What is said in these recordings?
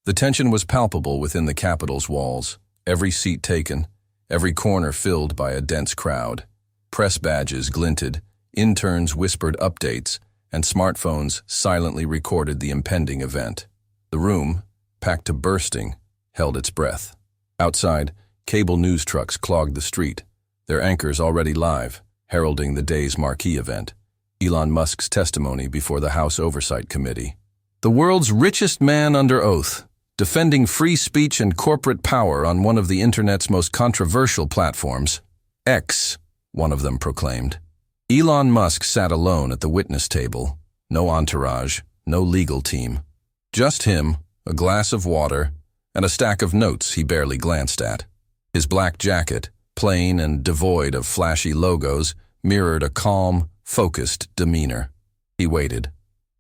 The tension was palpable within the Capitol's walls, every seat taken, every corner filled by a dense crowd. Press badges glinted, interns whispered updates, and smartphones silently recorded the impending event. The room, packed to bursting, held its breath. Outside, cable news trucks clogged the street, their anchors already live, heralding the day's marquee event, Elon Musk's testimony before the House Oversight Committee. The world's richest man under oath, defending free speech and corporate power on one of the internet's most controversial platforms. X, one of them proclaimed. Elon Musk sat alone at the witness table, no entourage, no legal team. Just him, a glass of water, and a stack of notes he barely glanced at. His black jacket, plain and devoid of flashy logos, mirrored a calm, focused demeanor. He waited.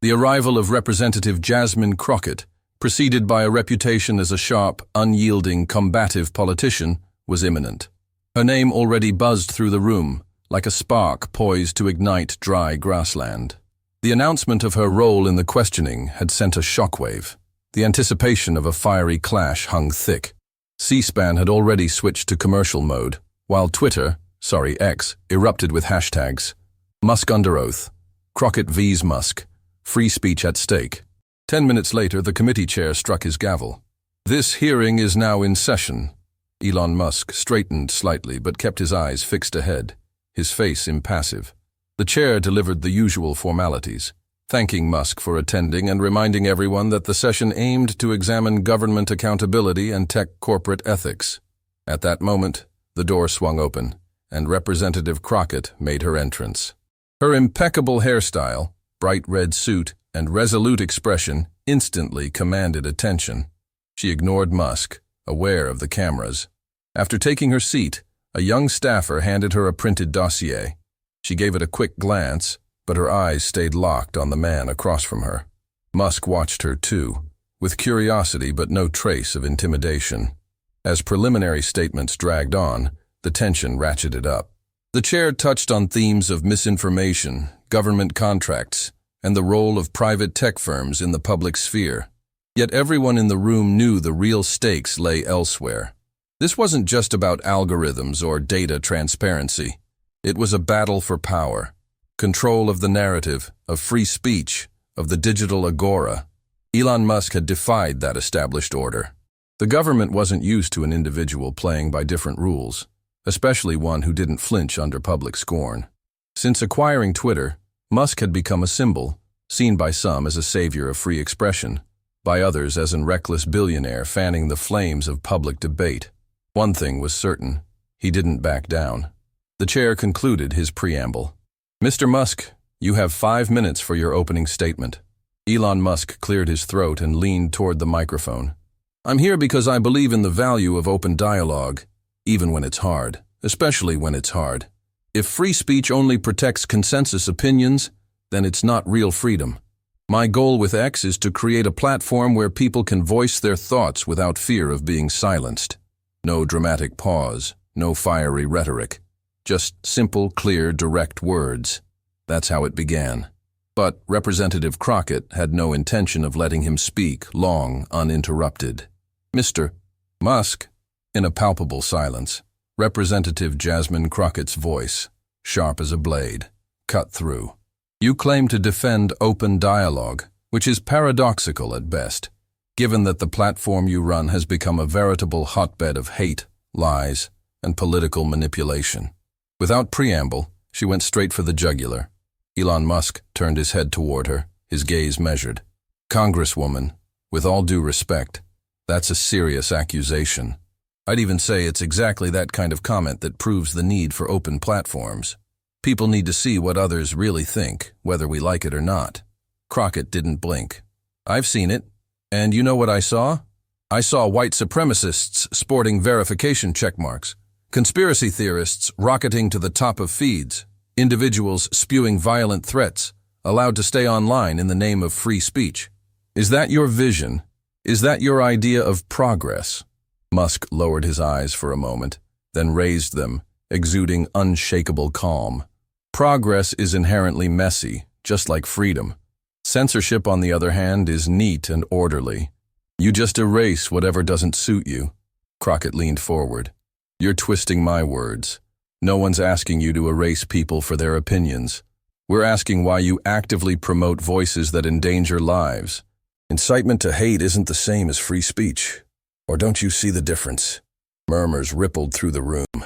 The arrival of Representative Jasmine Crockett, preceded by a reputation as a sharp, unyielding, combative politician, was imminent. Her name already buzzed through the room, like a spark poised to ignite dry grassland. The announcement of her role in the questioning had sent a shockwave. The anticipation of a fiery clash hung thick. C-SPAN had already switched to commercial mode, while X, erupted with hashtags. Musk under oath, Crockett vs. Musk, free speech at stake. 10 minutes later, the committee chair struck his gavel. This hearing is now in session. Elon Musk straightened slightly but kept his eyes fixed ahead, his face impassive. The chair delivered the usual formalities, thanking Musk for attending and reminding everyone that the session aimed to examine government accountability and tech corporate ethics. At that moment, the door swung open, and Representative Crockett made her entrance. Her impeccable hairstyle, bright red suit, and resolute expression instantly commanded attention. She ignored Musk, aware of the cameras. After taking her seat, a young staffer handed her a printed dossier. She gave it a quick glance, but her eyes stayed locked on the man across from her. Musk watched her too, with curiosity but no trace of intimidation. As preliminary statements dragged on, the tension ratcheted up. The chair touched on themes of misinformation, government contracts, and the role of private tech firms in the public sphere. Yet everyone in the room knew the real stakes lay elsewhere. This wasn't just about algorithms or data transparency. It was a battle for power, control of the narrative, of free speech, of the digital agora. Elon Musk had defied that established order. The government wasn't used to an individual playing by different rules, especially one who didn't flinch under public scorn. Since acquiring Twitter, Musk had become a symbol, seen by some as a savior of free expression, by others as an reckless billionaire fanning the flames of public debate. One thing was certain, he didn't back down. The chair concluded his preamble. Mr. Musk, you have 5 minutes for your opening statement. Elon Musk cleared his throat and leaned toward the microphone. I'm here because I believe in the value of open dialogue, even when it's hard, especially when it's hard. If free speech only protects consensus opinions, then it's not real freedom. My goal with X is to create a platform where people can voice their thoughts without fear of being silenced. No dramatic pause, no fiery rhetoric. Just simple, clear, direct words. That's how it began. But Representative Crockett had no intention of letting him speak long, uninterrupted. Mr. Musk, in a palpable silence, Representative Jasmine Crockett's voice, sharp as a blade, cut through. You claim to defend open dialogue, which is paradoxical at best, given that the platform you run has become a veritable hotbed of hate, lies, and political manipulation. Without preamble, she went straight for the jugular. Elon Musk turned his head toward her, his gaze measured. Congresswoman, with all due respect, that's a serious accusation. I'd even say it's exactly that kind of comment that proves the need for open platforms. People need to see what others really think, whether we like it or not. Crockett didn't blink. I've seen it. And you know what I saw? I saw white supremacists sporting verification checkmarks, conspiracy theorists rocketing to the top of feeds, individuals spewing violent threats, allowed to stay online in the name of free speech. Is that your vision? Is that your idea of progress? Musk lowered his eyes for a moment, then raised them, exuding unshakable calm. Progress is inherently messy, just like freedom. Censorship, on the other hand, is neat and orderly. You just erase whatever doesn't suit you. Crockett leaned forward. You're twisting my words. No one's asking you to erase people for their opinions. We're asking why you actively promote voices that endanger lives. Incitement to hate isn't the same as free speech. Or don't you see the difference? Murmurs rippled through the room.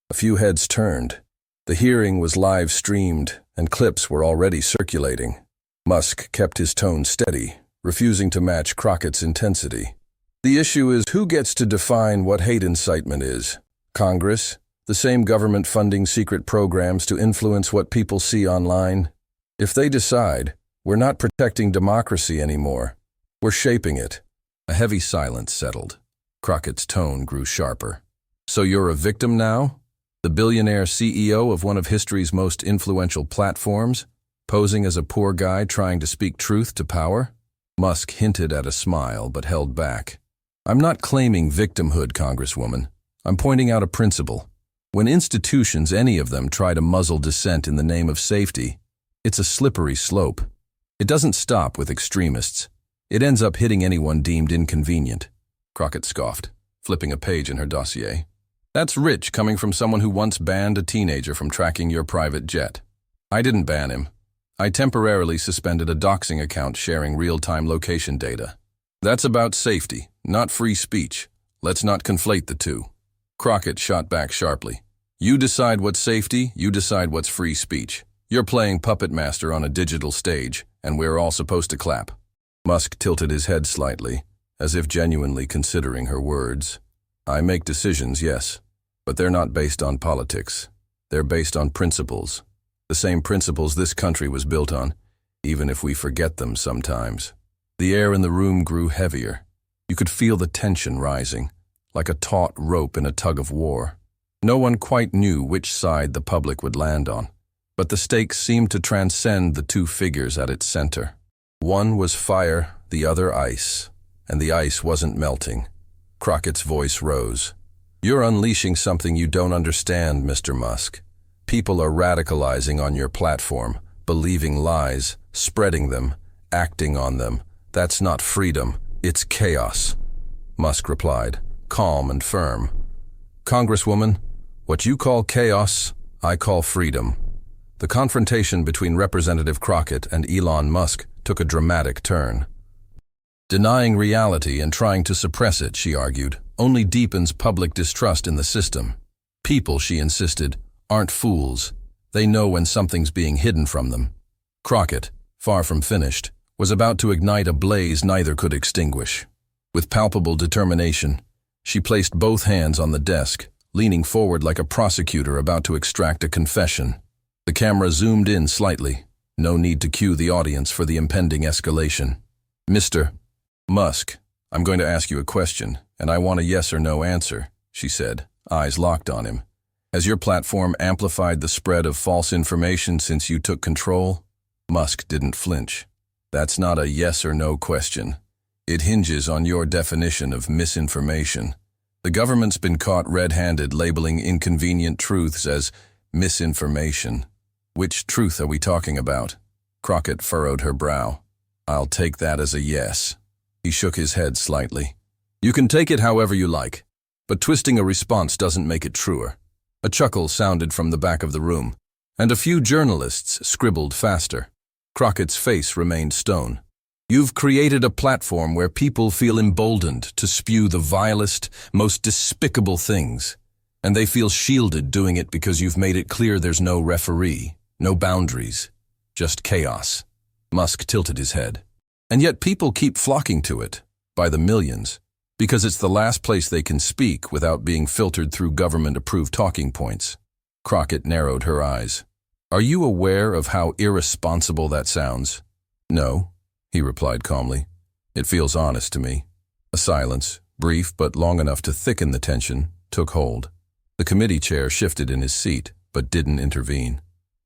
A few heads turned. The hearing was live-streamed, and clips were already circulating. Musk kept his tone steady, refusing to match Crockett's intensity. The issue is who gets to define what hate incitement is? Congress? The same government funding secret programs to influence what people see online? If they decide, we're not protecting democracy anymore. We're shaping it. A heavy silence settled. Crockett's tone grew sharper. So you're a victim now? The billionaire CEO of one of history's most influential platforms, posing as a poor guy trying to speak truth to power? Musk hinted at a smile but held back. I'm not claiming victimhood, Congresswoman. I'm pointing out a principle. When institutions, any of them, try to muzzle dissent in the name of safety, it's a slippery slope. It doesn't stop with extremists. It ends up hitting anyone deemed inconvenient. Crockett scoffed, flipping a page in her dossier. That's rich coming from someone who once banned a teenager from tracking your private jet. I didn't ban him. I temporarily suspended a doxing account sharing real-time location data. That's about safety, not free speech. Let's not conflate the two. Crockett shot back sharply. You decide what's safety, you decide what's free speech. You're playing puppet master on a digital stage, and we're all supposed to clap. Musk tilted his head slightly, as if genuinely considering her words. I make decisions, yes, but they're not based on politics. They're based on principles. The same principles this country was built on, even if we forget them sometimes. The air in the room grew heavier. You could feel the tension rising, like a taut rope in a tug of war. No one quite knew which side the public would land on, but the stakes seemed to transcend the two figures at its center. One was fire, the other ice, and the ice wasn't melting. Crockett's voice rose. You're unleashing something you don't understand, Mr. Musk. People are radicalizing on your platform, believing lies, spreading them, acting on them. That's not freedom, it's chaos. Musk replied, calm and firm. Congresswoman, what you call chaos, I call freedom. The confrontation between Representative Crockett and Elon Musk took a dramatic turn. Denying reality and trying to suppress it, she argued, only deepens public distrust in the system. People, she insisted, aren't fools. They know when something's being hidden from them. Crockett, far from finished, was about to ignite a blaze neither could extinguish. With palpable determination, she placed both hands on the desk, leaning forward like a prosecutor about to extract a confession. The camera zoomed in slightly. No need to cue the audience for the impending escalation. Mr. Musk, I'm going to ask you a question, and I want a yes or no answer, she said, eyes locked on him. Has your platform amplified the spread of false information since you took control? Musk didn't flinch. That's not a yes or no question. It hinges on your definition of misinformation. The government's been caught red-handed labeling inconvenient truths as misinformation. Which truth are we talking about? Crockett furrowed her brow. I'll take that as a yes. He shook his head slightly. You can take it however you like, but twisting a response doesn't make it truer. A chuckle sounded from the back of the room, and a few journalists scribbled faster. Crockett's face remained stone. You've created a platform where people feel emboldened to spew the vilest, most despicable things, and they feel shielded doing it because you've made it clear there's no referee, no boundaries, just chaos. Musk tilted his head. And yet people keep flocking to it, by the millions, because it's the last place they can speak without being filtered through government-approved talking points. Crockett narrowed her eyes. Are you aware of how irresponsible that sounds? No, he replied calmly. It feels honest to me. A silence, brief but long enough to thicken the tension, took hold. The committee chair shifted in his seat, but didn't intervene.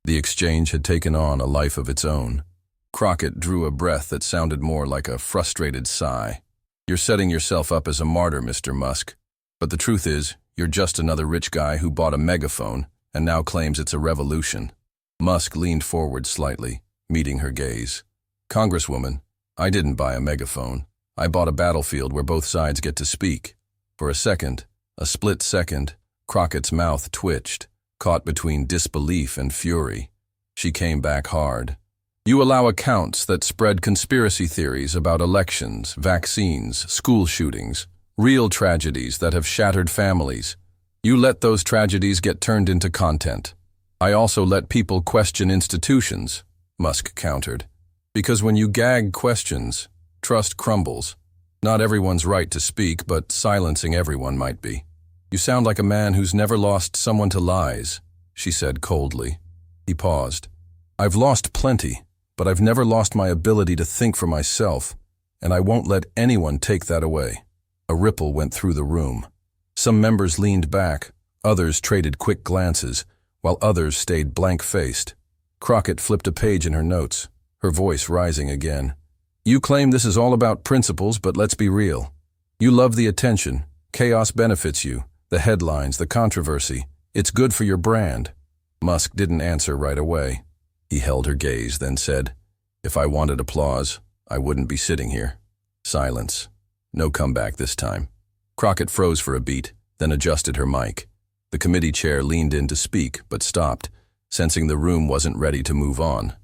The exchange had taken on a life of its own. Crockett drew a breath that sounded more like a frustrated sigh. You're setting yourself up as a martyr, Mr. Musk. But the truth is, you're just another rich guy who bought a megaphone and now claims it's a revolution. Musk leaned forward slightly, meeting her gaze. Congresswoman, I didn't buy a megaphone. I bought a battlefield where both sides get to speak. For a second, a split second, Crockett's mouth twitched, caught between disbelief and fury. She came back hard. You allow accounts that spread conspiracy theories about elections, vaccines, school shootings, real tragedies that have shattered families. You let those tragedies get turned into content. I also let people question institutions, Musk countered. Because when you gag questions, trust crumbles. Not everyone's right to speak, but silencing everyone might be. You sound like a man who's never lost someone to lies, she said coldly. He paused. I've lost plenty, but I've never lost my ability to think for myself, and I won't let anyone take that away. A ripple went through the room. Some members leaned back, others traded quick glances, while others stayed blank-faced. Crockett flipped a page in her notes, her voice rising again. You claim this is all about principles, but let's be real. You love the attention. Chaos benefits you. The headlines, the controversy. It's good for your brand. Musk didn't answer right away. He held her gaze, then said, If I wanted applause, I wouldn't be sitting here. Silence. No comeback this time. Crockett froze for a beat, then adjusted her mic. The committee chair leaned in to speak, but stopped, sensing the room wasn't ready to move on.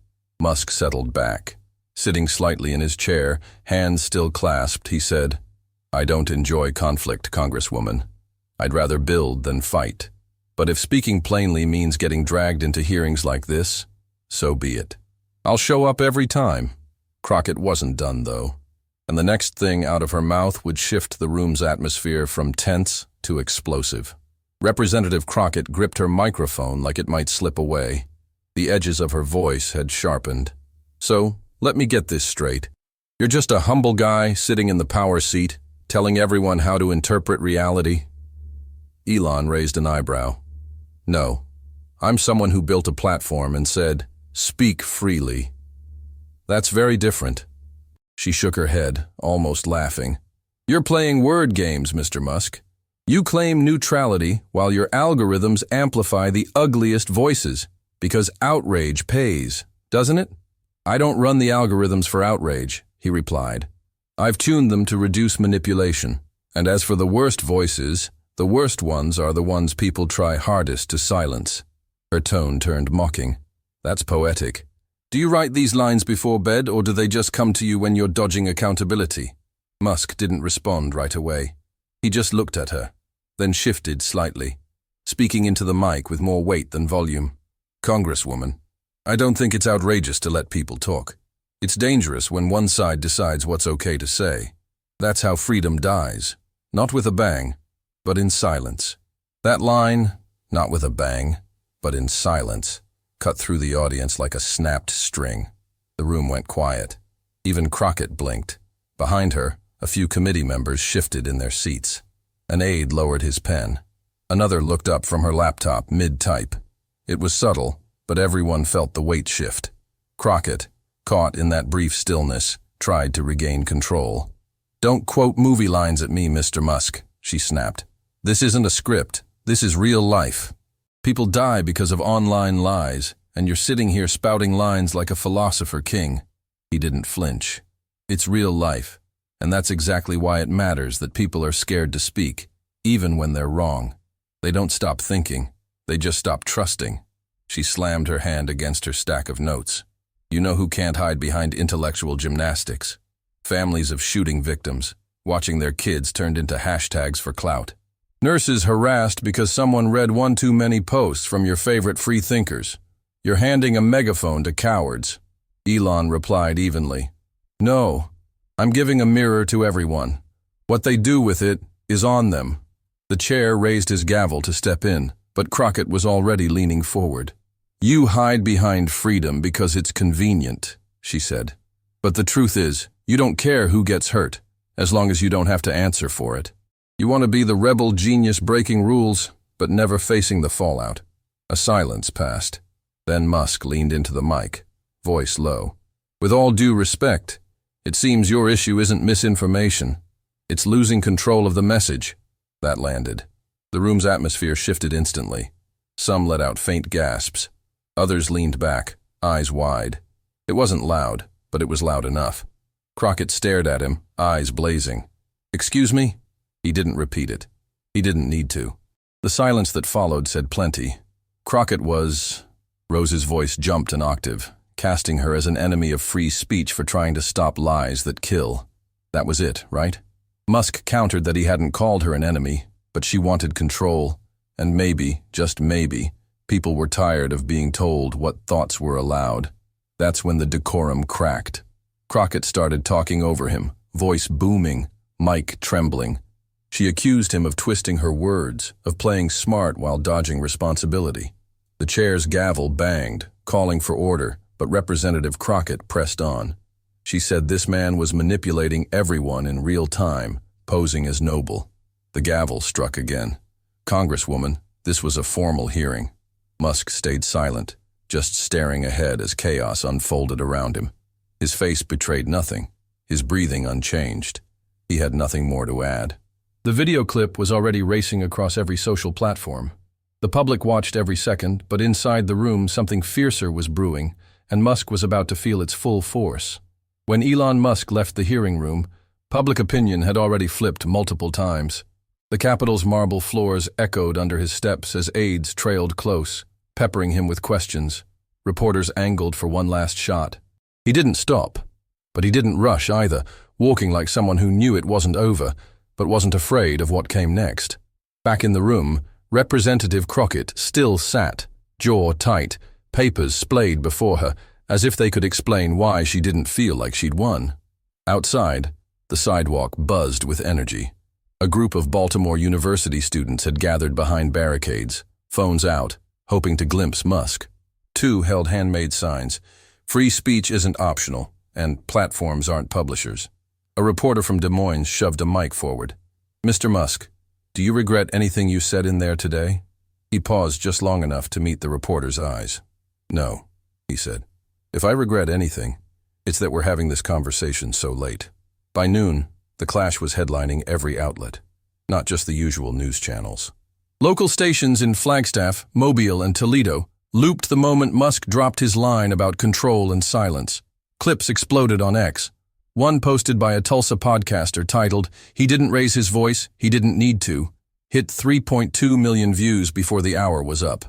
Musk settled back. Sitting slightly in his chair, hands still clasped, he said, I don't enjoy conflict, Congresswoman. I'd rather build than fight. But if speaking plainly means getting dragged into hearings like this, so be it. I'll show up every time. Crockett wasn't done, though, and the next thing out of her mouth would shift the room's atmosphere from tense to explosive. Representative Crockett gripped her microphone like it might slip away. The edges of her voice had sharpened. So, let me get this straight. You're just a humble guy sitting in the power seat, telling everyone how to interpret reality? Elon raised an eyebrow. No. I'm someone who built a platform and said, speak freely. That's very different. She shook her head, almost laughing. You're playing word games, Mr. Musk. You claim neutrality while your algorithms amplify the ugliest voices, because outrage pays, doesn't it? I don't run the algorithms for outrage, he replied. I've tuned them to reduce manipulation. And as for the worst voices, the worst ones are the ones people try hardest to silence. Her tone turned mocking. That's poetic. Do you write these lines before bed, or do they just come to you when you're dodging accountability? Musk didn't respond right away. He just looked at her, then shifted slightly, speaking into the mic with more weight than volume. Congresswoman, I don't think it's outrageous to let people talk. It's dangerous when one side decides what's okay to say. That's how freedom dies. Not with a bang, but in silence. That line, not with a bang, but in silence, cut through the audience like a snapped string. The room went quiet. Even Crockett blinked. Behind her, a few committee members shifted in their seats. An aide lowered his pen. Another looked up from her laptop mid-type. It was subtle, but everyone felt the weight shift. Crockett, caught in that brief stillness, tried to regain control. Don't quote movie lines at me, Mr. Musk, she snapped. This isn't a script. This is real life. People die because of online lies, and you're sitting here spouting lines like a philosopher king. He didn't flinch. It's real life, and that's exactly why it matters that people are scared to speak, even when they're wrong. They don't stop thinking. They just stop trusting. She slammed her hand against her stack of notes. You know who can't hide behind intellectual gymnastics? Families of shooting victims, watching their kids turned into hashtags for clout. Nurses harassed because someone read one too many posts from your favorite free thinkers. You're handing a megaphone to cowards. Elon replied evenly. No, I'm giving a mirror to everyone. What they do with it is on them. The chair raised his gavel to step in, but Crockett was already leaning forward. You hide behind freedom because it's convenient, she said. But the truth is, you don't care who gets hurt, as long as you don't have to answer for it. You want to be the rebel genius breaking rules, but never facing the fallout. A silence passed. Then Musk leaned into the mic, voice low. With all due respect, it seems your issue isn't misinformation. It's losing control of the message. That landed. The room's atmosphere shifted instantly. Some let out faint gasps. Others leaned back, eyes wide. It wasn't loud, but it was loud enough. Crockett stared at him, eyes blazing. "Excuse me?" He didn't repeat it. He didn't need to. The silence that followed said plenty. Crockett was... Rose's voice jumped an octave, casting her as an enemy of free speech for trying to stop lies that kill. That was it, right? Musk countered that he hadn't called her an enemy, but she wanted control, and maybe, just maybe, people were tired of being told what thoughts were allowed. That's when the decorum cracked. Crockett started talking over him, voice booming, mic trembling. She accused him of twisting her words, of playing smart while dodging responsibility. The chair's gavel banged, calling for order, but Representative Crockett pressed on. She said this man was manipulating everyone in real time, posing as noble. The gavel struck again. "Congresswoman, this was a formal hearing." Musk stayed silent, just staring ahead as chaos unfolded around him. His face betrayed nothing, his breathing unchanged. He had nothing more to add. The video clip was already racing across every social platform. The public watched every second, but inside the room something fiercer was brewing, and Musk was about to feel its full force. When Elon Musk left the hearing room, public opinion had already flipped multiple times. The Capitol's marble floors echoed under his steps as aides trailed close, peppering him with questions. Reporters angled for one last shot. He didn't stop, but he didn't rush either, walking like someone who knew it wasn't over, but wasn't afraid of what came next. Back in the room, Representative Crockett still sat, jaw tight, papers splayed before her, as if they could explain why she didn't feel like she'd won. Outside, the sidewalk buzzed with energy. A group of Baltimore University students had gathered behind barricades, phones out, hoping to glimpse Musk. Two held handmade signs. "Free speech isn't optional," and "Platforms aren't publishers." A reporter from Des Moines shoved a mic forward. "Mr. Musk, do you regret anything you said in there today?" He paused just long enough to meet the reporter's eyes. "No," he said. "If I regret anything, it's that we're having this conversation so late." By noon, the clash was headlining every outlet, not just the usual news channels. Local stations in Flagstaff, Mobile, and Toledo looped the moment Musk dropped his line about control and silence. Clips exploded on X. One posted by a Tulsa podcaster titled, "He didn't raise his voice, he didn't need to," hit 3.2 million views before the hour was up.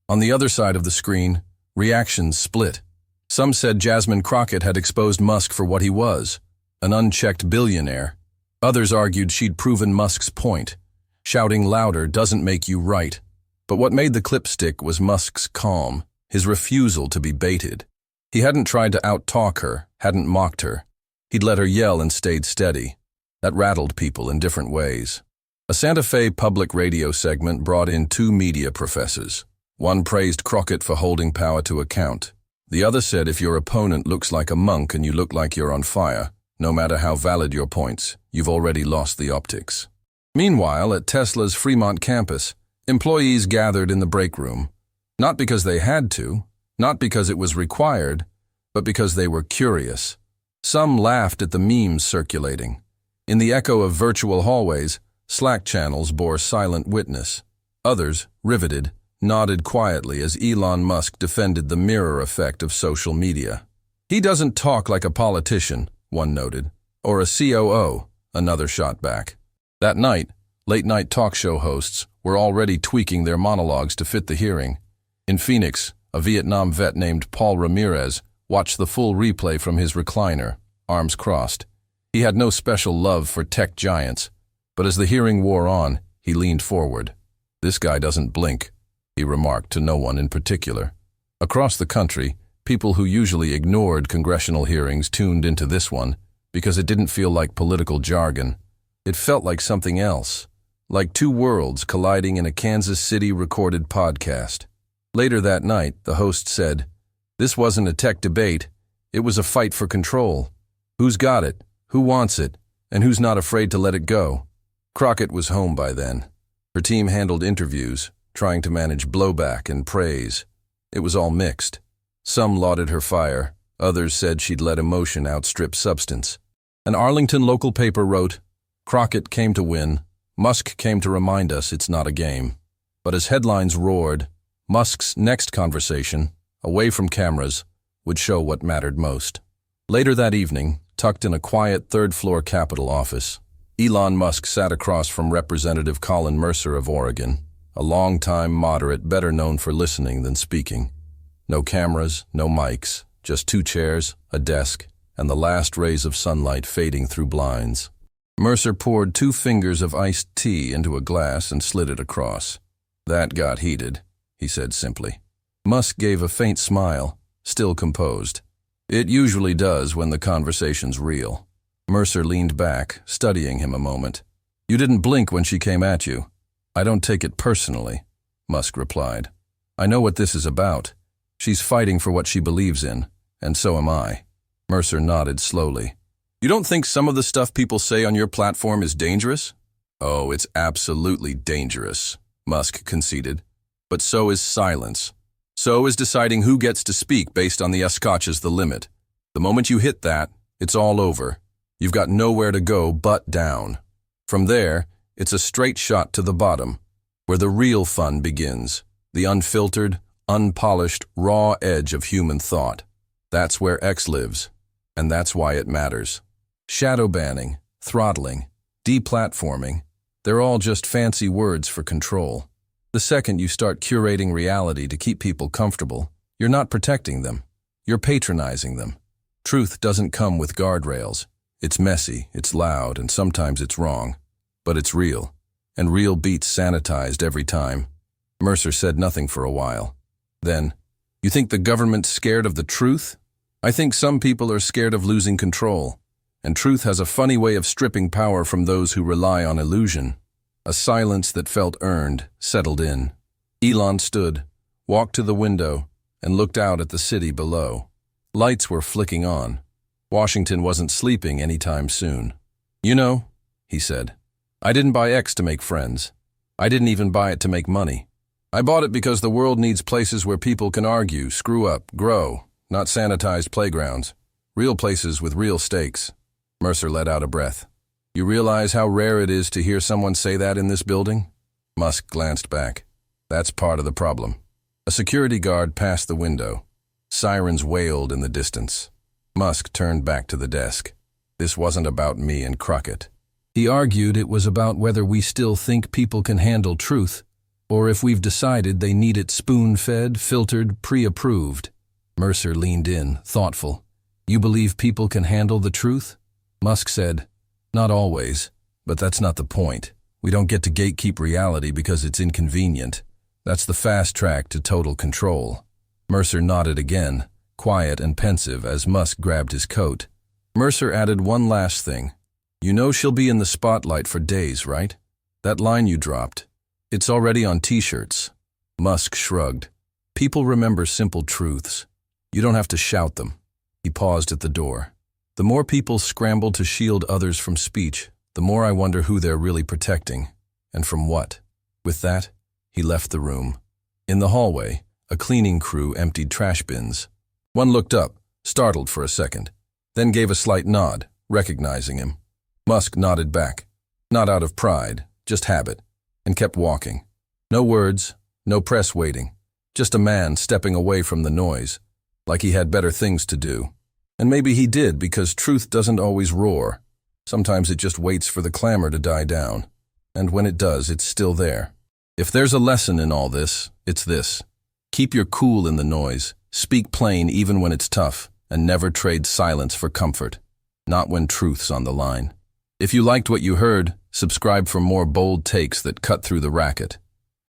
On the other side of the screen, reactions split. Some said Jasmine Crockett had exposed Musk for what he was, an unchecked billionaire. Others argued she'd proven Musk's point. Shouting louder doesn't make you right. But what made the clip stick was Musk's calm, his refusal to be baited. He hadn't tried to out-talk her, hadn't mocked her. He'd let her yell and stayed steady. That rattled people in different ways. A Santa Fe public radio segment brought in two media professors. One praised Crockett for holding power to account. The other said if your opponent looks like a monk and you look like you're on fire, no matter how valid your points, you've already lost the optics. Meanwhile, at Tesla's Fremont campus, employees gathered in the break room. Not because they had to, not because it was required, but because they were curious. Some laughed at the memes circulating. In the echo of virtual hallways, Slack channels bore silent witness. Others, riveted, nodded quietly as Elon Musk defended the mirror effect of social media. "He doesn't talk like a politician," one noted, "or a COO," another shot back. That night, late-night talk show hosts were already tweaking their monologues to fit the hearing. In Phoenix, a Vietnam vet named Paul Ramirez watched the full replay from his recliner, arms crossed. He had no special love for tech giants, but as the hearing wore on, he leaned forward. "This guy doesn't blink," he remarked to no one in particular. Across the country, people who usually ignored congressional hearings tuned into this one because it didn't feel like political jargon. It felt like something else, like two worlds colliding in a Kansas City recorded podcast. Later that night, the host said, "This wasn't a tech debate, it was a fight for control. Who's got it, who wants it, and who's not afraid to let it go?" Crockett was home by then. Her team handled interviews, trying to manage blowback and praise. It was all mixed. Some lauded her fire, others said she'd let emotion outstrip substance. An Arlington local paper wrote, "Crockett came to win, Musk came to remind us it's not a game." But as headlines roared, Musk's next conversation, away from cameras, would show what mattered most. Later that evening, tucked in a quiet third-floor Capitol office. Elon Musk sat across from Representative Colin Mercer of Oregon, a long-time moderate better known for listening than speaking. No cameras, no mics, just 2 chairs, a desk, and the last rays of sunlight fading through blinds. Mercer poured 2 fingers of iced tea into a glass and slid it across. "That got heated," he said simply. Musk gave a faint smile, still composed. "It usually does when the conversation's real." Mercer leaned back, studying him a moment. "You didn't blink when she came at you." "I don't take it personally," Musk replied. "I know what this is about. She's fighting for what she believes in, and so am I." Mercer nodded slowly. "You don't think some of the stuff people say on your platform is dangerous?" "Oh, it's absolutely dangerous," Musk conceded. "But so is silence. So is deciding who gets to speak based on the scotch is the limit. The moment you hit that, it's all over. You've got nowhere to go but down. From there, it's a straight shot to the bottom, where the real fun begins, the unfiltered, unpolished, raw edge of human thought. That's where X lives, and that's why it matters. Shadow banning, throttling, deplatforming, they're all just fancy words for control. The second you start curating reality to keep people comfortable, you're not protecting them. You're patronizing them. Truth doesn't come with guardrails. It's messy, it's loud, and sometimes it's wrong. But it's real, and real beats sanitized every time. Mercer said nothing for a while. Then, "You think the government's scared of the truth? I think some people are scared of losing control. And truth has a funny way of stripping power from those who rely on illusion." A silence that felt earned settled in. Elon stood, walked to the window, and looked out at the city below. Lights were flicking on. Washington wasn't sleeping anytime soon. "You know," he said, "I didn't buy X to make friends. I didn't even buy it to make money. I bought it because the world needs places where people can argue, screw up, grow, not sanitized playgrounds. Real places with real stakes." Mercer let out a breath. "You realize how rare it is to hear someone say that in this building?" Musk glanced back. "That's part of the problem." A security guard passed the window. Sirens wailed in the distance. Musk turned back to the desk. This wasn't about me and Crockett. He argued it was about whether we still think people can handle truth, or if we've decided they need it spoon-fed, filtered, pre-approved. Mercer leaned in, thoughtful. "You believe people can handle the truth?" Musk said, "Not always, but that's not the point. We don't get to gatekeep reality because it's inconvenient. That's the fast track to total control." Mercer nodded again, quiet and pensive as Musk grabbed his coat. Mercer added one last thing. "You know she'll be in the spotlight for days, right? That line you dropped. It's already on t-shirts." Musk shrugged. "People remember simple truths. You don't have to shout them." He paused at the door. "The more people scramble to shield others from speech, the more I wonder who they're really protecting, and from what." With that, he left the room. In the hallway, a cleaning crew emptied trash bins. One looked up, startled for a second, then gave a slight nod, recognizing him. Musk nodded back, not out of pride, just habit, and kept walking. No words, no press waiting, just a man stepping away from the noise, like he had better things to do. And maybe he did, because truth doesn't always roar. Sometimes it just waits for the clamor to die down. And when it does, it's still there. If there's a lesson in all this, it's this. Keep your cool in the noise, speak plain even when it's tough, and never trade silence for comfort. Not when truth's on the line. If you liked what you heard, subscribe for more bold takes that cut through the racket.